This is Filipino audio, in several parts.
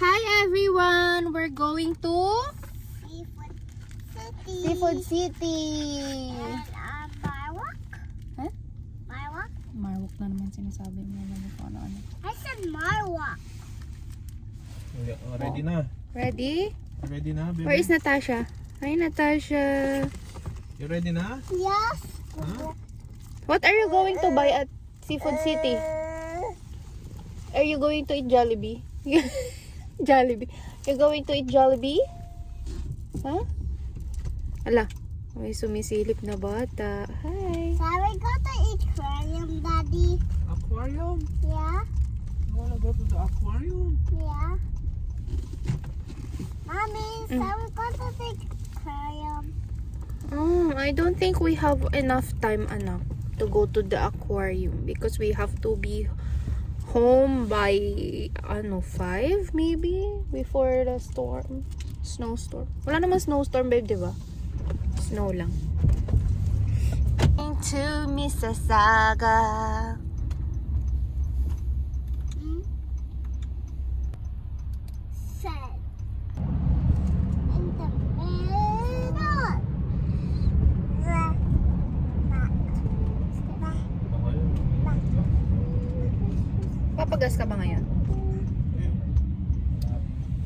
Hi everyone! We're going to Seafood City. And Marwak. Huh? Marwak? Marwak na naman sinasabi mo naman kung ano-ano. I said Marwak. Ready na. Ready? Ready na, baby? Where is Natasha? Hi Natasha! You ready na? Yes. Huh? What are you going to buy at Seafood City? Are you going to eat Jollibee? Jollibee. You're going to eat Jollibee? Huh? Ala, may sumisilip na bata. Hi! So we go to aquarium, Daddy. Aquarium? Yeah? You wanna go to the aquarium? Yeah. Mommy, so we go to the aquarium. Oh, I don't think we have enough time, anak, to go to the aquarium because we have to be home by 5 maybe before the storm, snowstorm. Wala naman snowstorm, babe, di ba? Snow lang. Into Mississauga. Set. In the middle. Papagas ka ba ngayon?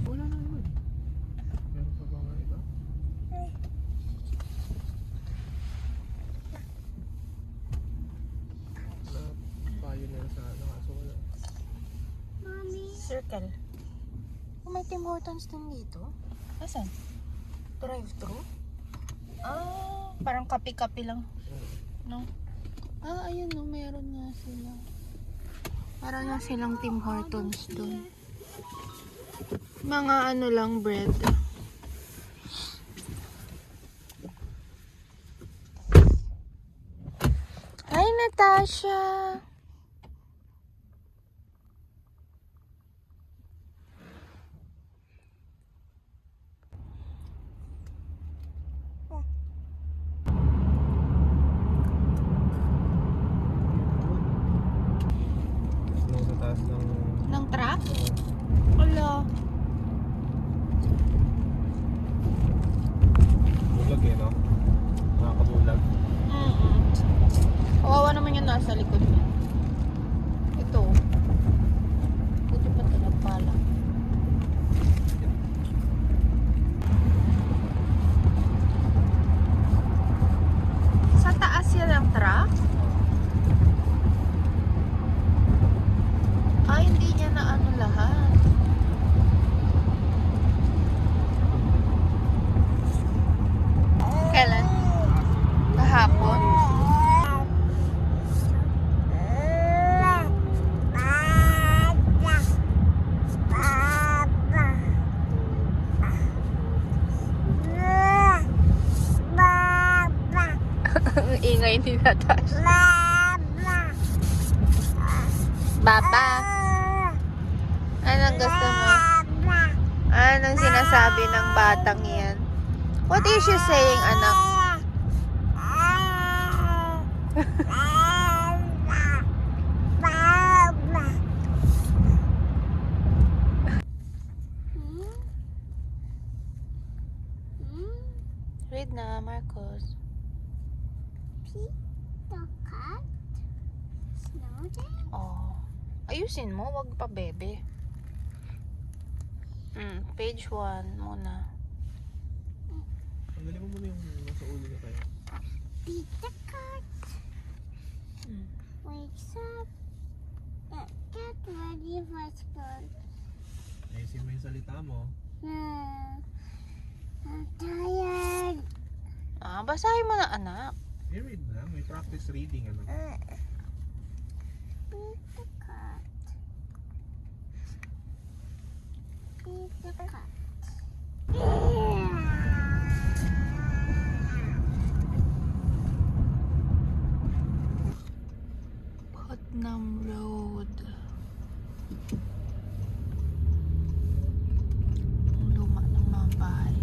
Wala na naman. Meron pa ba nga iba? Payo na sa kaso wala. Mommy. Circle. Oh, may Tim Hortons din dito. Asan? Drive-thru? Ah, parang kape-kape lang. No? Ah, ayun no, meron nga sila. Parang nga silang Tim Hortons doon. Mga ano lang, bread. Hi, Natasha! Snow sa taas ng... Ng truck? Wala. bulag eh, no? Nakakabulag. Kawawa naman yung nasa likod niya. Ito. Buti pa ito nagpala. Sa taas yan ang truck? Ah, hindi niya na ano lahat. Kailan? Kahapon? Ang ingay ni Natasha. Baba. Anong gusto mo? Anong sinasabi ng batang yan? What is she saying, anak? Read na, Marcos. Peter Cat. Snowden. Oh. Ayusin mo, wag pa bebe. Page 1 muna. Tanggalin mo muna yung nasa ulo niya tayo. Peter Cat wakes up. Get ready for school. Ayusin mo yung salita mo. I'm tired. Ah, basahin mo na, anak. I-read na. May practice reading, ano? Peter Cat. Peter Cat. Putnam Road. Ang luma ng mga bahay.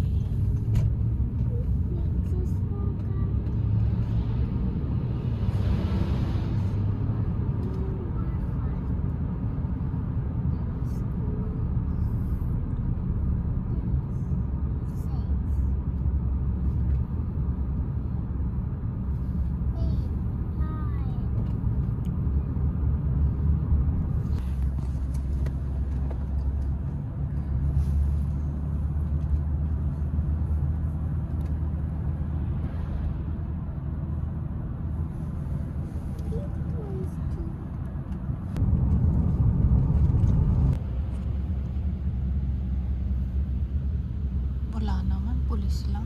Wala naman, pulis lang.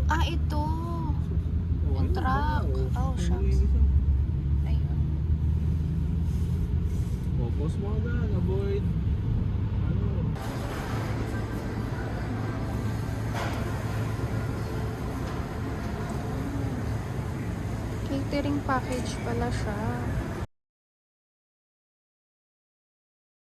Ah, ito. Yung truck. Oh, shucks. Ayun. Focus mo agad, avoid. Ano? Catering package pala siya.